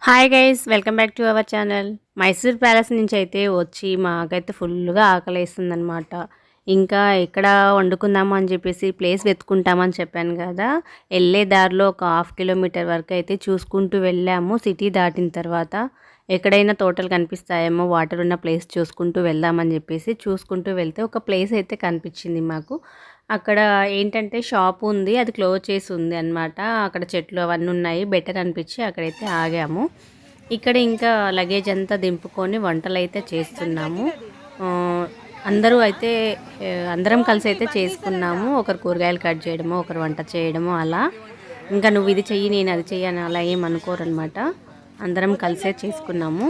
Hi guys, welcome back to our channel. Mysore palace నుంచి అయితే వచ్చి మాకైతే ఫుల్గా ఆకలేస్తుందనమాట. ఇంకా ఎక్కడ వండుకుందాము అని చెప్పేసి ప్లేస్ వెతుకుంటామని చెప్పాను కదా. వెళ్ళే దారిలో ఒక 1/2 కిలోమీటర్ వరకు అయితే చూసుకుంటూ వెళ్ళాము. సిటీ దాటిన తర్వాత ఎక్కడైనా తోటలు కనిపిస్తాయేమో, వాటర్ ఉన్న ప్లేస్ చూసుకుంటూ వెళ్దామని చెప్పేసి చూసుకుంటూ వెళ్తే ఒక ప్లేస్ అయితే కనిపించింది మాకు. అక్కడ ఏంటంటే షాప్ ఉంది, అది క్లోజ్ చేసి ఉంది అనమాట. అక్కడ చెట్లు అవన్నీ ఉన్నాయి, బెటర్ అనిపించి అక్కడైతే ఆగాము. ఇక్కడ ఇంకా లగేజ్ అంతా దింపుకొని వంటలు అయితే చేస్తున్నాము. అందరూ అయితే అందరం కలిసి అయితే చేసుకున్నాము. ఒకరు కూరగాయలు కట్ చేయడము, ఒకరు వంట చేయడము, అలా. ఇంకా నువ్వు ఇది చెయ్యి నేను అది చెయ్యి అని అలా ఏం అనుకోరనమాట. అందరం కలిసే చేసుకున్నాము.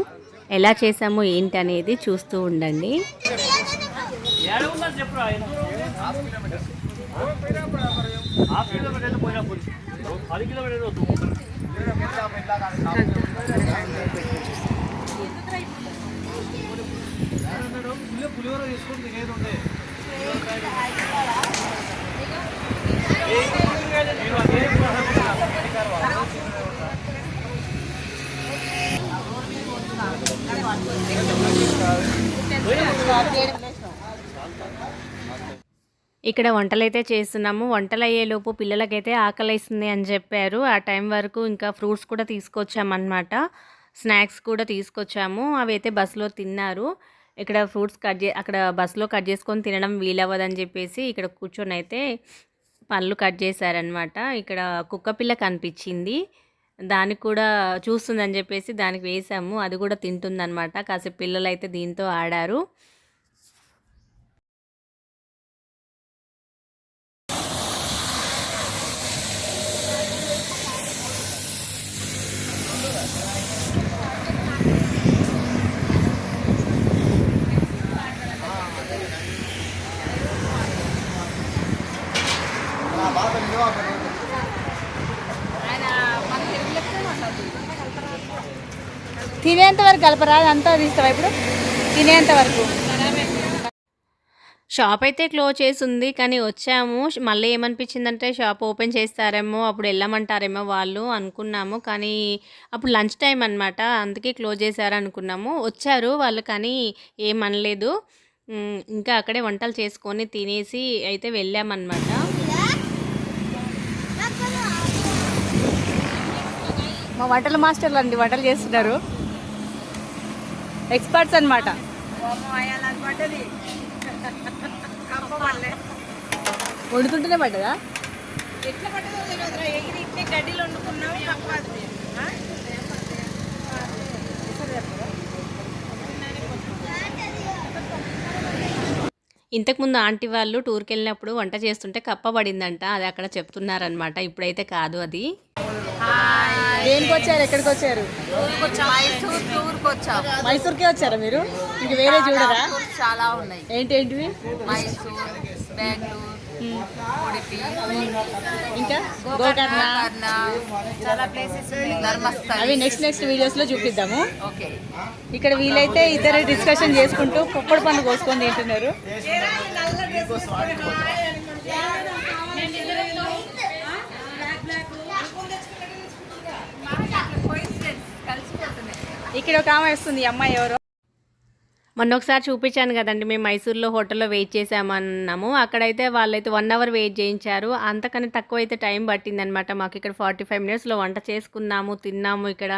ఎలా చేసాము ఏంటి అనేది చూస్తూ ఉండండి. ఇక్కడ వంటలైతే చేస్తున్నాము. వంటలు అయ్యేలోపు పిల్లలకైతే ఆకలేస్తుంది అని చెప్పారు. ఆ టైం వరకు ఇంకా ఫ్రూట్స్ కూడా తీసుకొచ్చామన్నమాట. స్నాక్స్ కూడా తీసుకొచ్చాము. అవి అయితే బస్సులో తిన్నారు. ఇక్కడ ఫ్రూట్స్ అక్కడ బస్సులో కట్ చేసుకొని తినడం వీలవ్వదని చెప్పేసి ఇక్కడ కూర్చొని అయితే పళ్ళు కట్ చేశారనమాట. ఇక్కడ కుక్క పిల్ల కనిపించింది, దానికి కూడా చూస్తుందని చెప్పేసి దానికి వేసాము. అది కూడా తింటుందన్నమాట. కాసేపు పిల్లలు అయితే దీంతో ఆడారు. తినేంత వరకు కలపరా, అంతా తీస్తావా ఇప్పుడు? తినేంత వరకు. షాప్ అయితే క్లోజ్ చేసి ఉంది, కానీ వచ్చాము. మళ్ళీ ఏమనిపించిందంటే షాప్ ఓపెన్ చేస్తారేమో, అప్పుడు వెళ్ళమంటారేమో వాళ్ళు అనుకున్నాము. కానీ అప్పుడు లంచ్ టైం అనమాట, అందుకే క్లోజ్ చేశారు అనుకున్నాము. వచ్చారు వాళ్ళు, కానీ ఏమనలేదు. ఇంకా అక్కడే వంటలు చేసుకొని తినేసి అయితే వెళ్ళామన్నమాట. మా వంటల మాస్టర్లు అండి వంటలు చేస్తున్నారు, ఎక్స్పర్ట్స్ అనమాట. వండుతుంటేనే పడ్డదా? ఎట్లా పడ్డదో తెలియదురా, ఎగిరి ఇట్లే గడ్డిలో వండుకున్నావు. ఇంతకుముందు ఆంటీ వాళ్ళు టూర్కి వెళ్ళినప్పుడు వంట చేస్తుంటే కప్ప పడిందంట, అది అక్కడ చెప్తున్నారనమాట. ఇప్పుడైతే కాదు అది. దేనికి వచ్చారు, ఎక్కడికి వచ్చారు? మైసూర్కే వచ్చారా మీరు? ఇంక వేరే చూడరా? చాలా ఉన్నాయి. ఏంటేంటివి? మైసూర్, బెంగళూరు, ఉడిపి, ఇంకా గోకర్ణ, చాలా ప్లేసెస్, ధర్మస్థలం. అవి నెక్స్ట్ వీడియోస్ లో చూపిద్దాము. ఓకే. ఇక్కడ వీలైతే ఇద్దరు డిస్కషన్ చేసుకుంటూ పొప్పడి పండు కోసుకొని తింటున్నారు. ఇక్కడ ఒక ఆమె వస్తుంది, అమ్మాయి ఎవరో. మొన్న ఒకసారి చూపించాను కదండి, మేము మైసూర్లో హోటల్లో వెయిట్ చేసామన్నాము. అక్కడైతే వాళ్ళైతే 1 అవర్ వెయిట్ చేయించారు. అంతకన్నా తక్కువ అయితే టైం పట్టిందనమాట. మాకు ఇక్కడ 45 మినిట్స్లో వంట చేసుకున్నాము, తిన్నాము. ఇక్కడ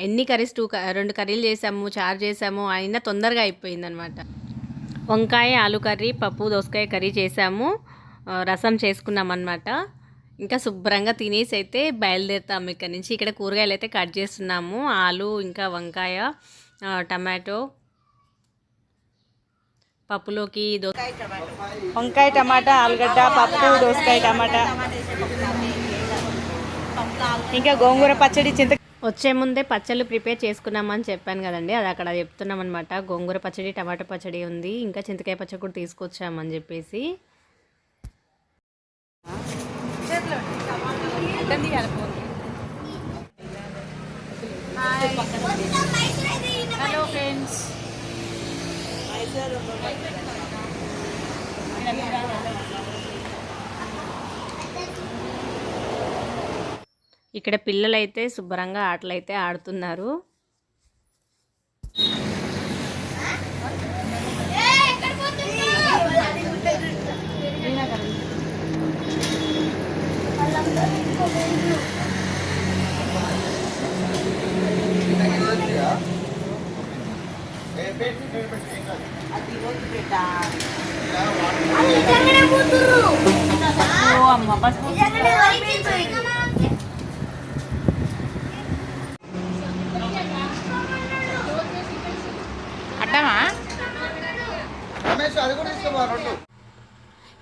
ఎన్ని కర్రీస్, 2 కర్రీలు చేసాము, చారు చేసాము, అయినా తొందరగా అయిపోయిందనమాట. వంకాయ, ఆలు కర్రీ, పప్పు, దోసకాయ కర్రీ చేసాము, రసం చేసుకున్నాం అనమాట. ఇంకా శుభ్రంగా తినేసి అయితే బయలుదేరుతాము ఇక్కడ నుంచి. ఇక్కడ కూరగాయలు అయితే కట్ చేస్తున్నాము, ఆలు, ఇంకా వంకాయ, టమాటో, పప్పులోకి వంకాయ టమాటా, ఆలుగడ్డ, పప్పు, దోసకాయ టమాటా, ఇంకా గోంగూర పచ్చడి, వచ్చే ముందే పచ్చళ్ళు ప్రిపేర్ చేసుకున్నామని చెప్పాను కదండి, అది అక్కడ చెప్తున్నాం అనమాట. గోంగూర పచ్చడి, టమాటా పచ్చడి ఉంది, ఇంకా చింతకాయ పచ్చడి కూడా తీసుకొచ్చామని చెప్పేసి. హలో ఫ్రెండ్స్, ఇక్కడ పిల్లలైతే శుభ్రంగా ఆటలైతే ఆడుతున్నారు.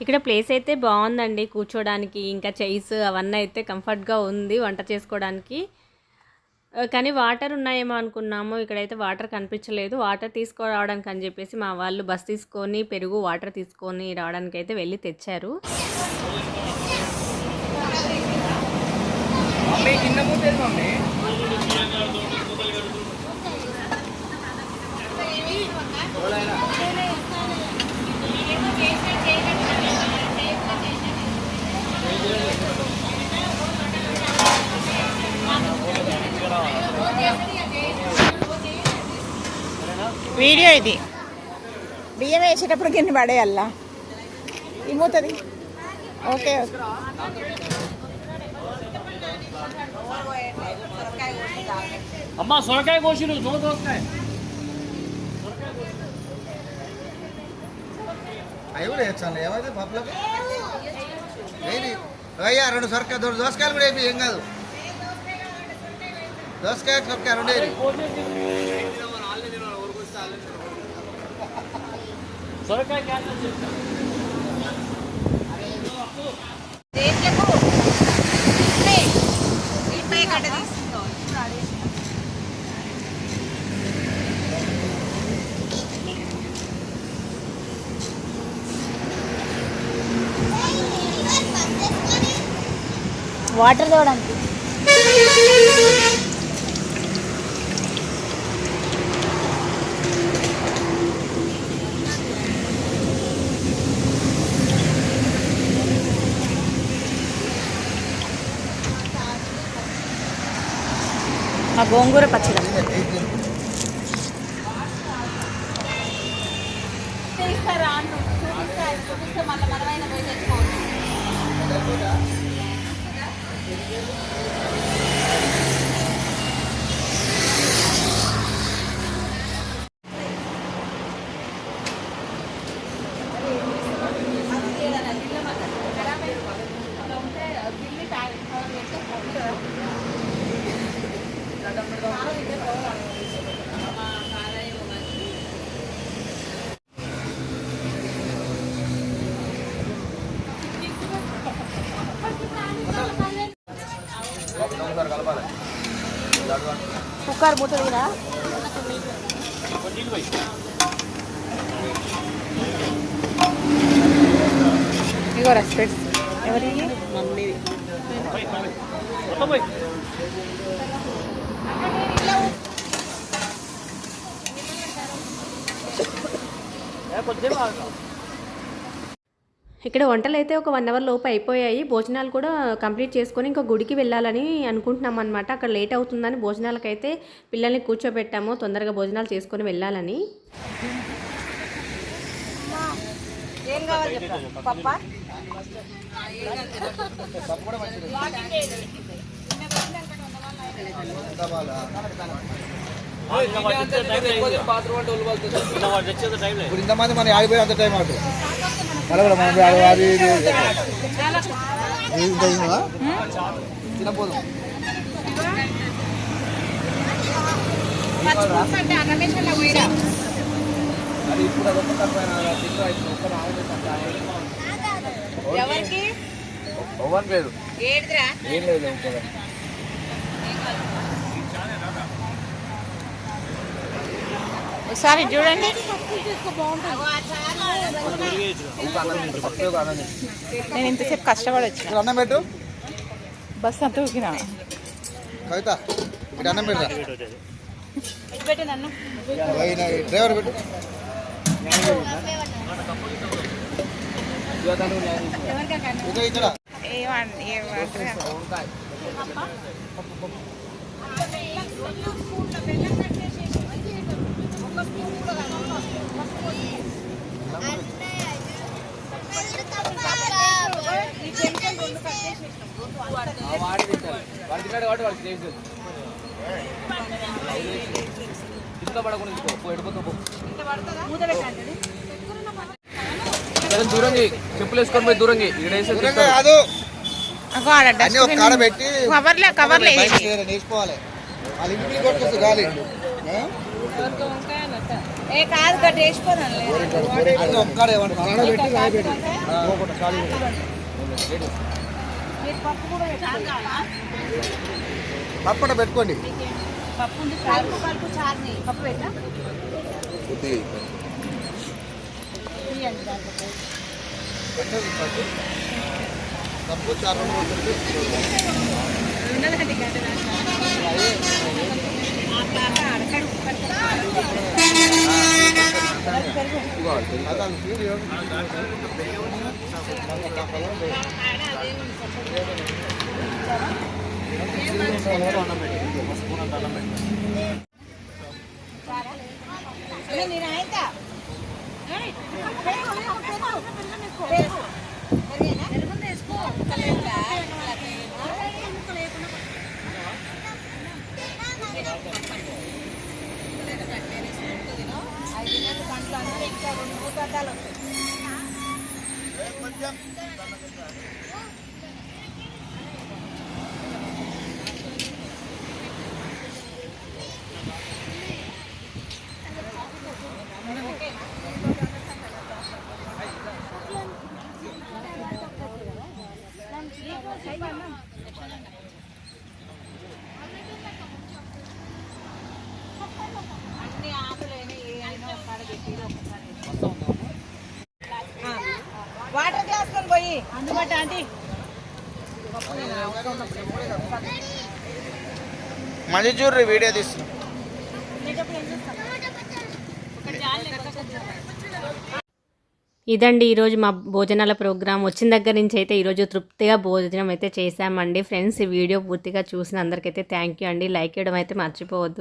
ఇక్కడ ప్లేస్ అయితే బాగుందండి కూర్చోడానికి, ఇంకా చైర్స్ అవన్నీ అయితే కంఫర్ట్గా ఉంది వంట చేసుకోవడానికి. కానీ వాటర్ ఉన్నాయేమో అనుకున్నాము, ఇక్కడైతే వాటర్ కనిపించలేదు. వాటర్ తీసుకురావడానికి అని చెప్పేసి మా వాళ్ళు బస్ తీసుకొని పెరుగు వాటర్ తీసుకొని రావడానికి అయితే వెళ్ళి తెచ్చారు. వీడియో ఇది బియ్యం వేసేటప్పుడు గిన్నె పడేయాలా ఇమ్ముతుంది. ఓకే అమ్మా సొరకాయ కోసిరు దోసకాయ అవి కూడా వేస్తాను ఏమైతే పప్పులకు ఏది అయ్యా 2 సొరకాయ 2 దోసకాయలు కూడా వేపి ఏం కాదు. దోసకాయ సొరకాయ 2 వేరి సొరకాయ క్యాన్సల్ చేస్తా. వాటర్ తోడానికి ఆ గోంగూర పచ్చడి కుక్కర్ ముట్టదిరా ఇగో రెస్పెక్ట్ ఎవరి మమ్మీది ఇక్కడ వంటలు అయితే ఒక 1 అవర్ లోపు అయిపోయాయి. భోజనాలు కూడా కంప్లీట్ చేసుకొని ఇంకా గుడికి వెళ్ళాలని అనుకుంటున్నాం అనమాట. అక్కడ లేట్ అవుతుందని భోజనాలకైతే పిల్లల్ని కూర్చోబెట్టాము, తొందరగా భోజనాలు చేసుకొని వెళ్ళాలని. ఏం కావాలి చెప్పు పప్పా ఇప్పుడు ఇంతమంది మనం ఆడిపోయి అంత టైం అటు మళ్ళీ కూడా మనం అది తినపోదు. అది ఇప్పుడు అదొక్క ఎవరికి ఓవన్ లేదు ఏం లేదు ఇంకొక ఒకసారి చూడండి. నేను ఇంతసేపు కష్టపడి వచ్చిన అన్నం పెట్టు బస్ అంతా ఊకినా కవిత ఇక్కడ అన్నం పెడతా నన్ను డ్రైవర్ పెట్టు ఇక్కడ వాడి తింటారు వాడు తిన్నాడు కాబట్టి వాడికి టేస్ట్ తెలుసు ఇంట్లో పడకుండా ఇంకో ఎడిపోతా దూరంగి చెప్పులు వేసుకొని పోయి దూరంగి ఈడేసి దూరంగా కాదు అన్ని ఒక కాడ పెట్టి కవర్లే నేర్చుకోవాలి వాళ్ళ ఇంటికి కొట్టుకొస్తుంది గాలి ఏ కాదు గట్టి వేసిపోదాం అన్ని ఒక కాడ ఏమంటారు అలా పెట్టి రాయి పెట్టి పోకుండా ఖాళీ పప్పట పెట్టుకోండి పప్పు కలుపు చార్ని పప్పు పెట్టా పప్పు చారు నేను అయితే అన్ని ఆకులైనా ఏ అయినా ఒక్కడ పెట్టి వాటర్ గ్లాస్ పోయి అందుబాటు ఆంటీ మంచి చూర్రి వీడియో తీస్తున్నా ఇదండి ఈరోజు మా భోజనాల ప్రోగ్రామ్ వచ్చిన దగ్గర నుంచి అయితే ఈరోజు తృప్తిగా భోజనం అయితే చేశామండి ఫ్రెండ్స్. ఈ వీడియో పూర్తిగా చూసిన అందరికైతే థ్యాంక్ యూ అండి. లైక్ చేయడం అయితే మర్చిపోవద్దు.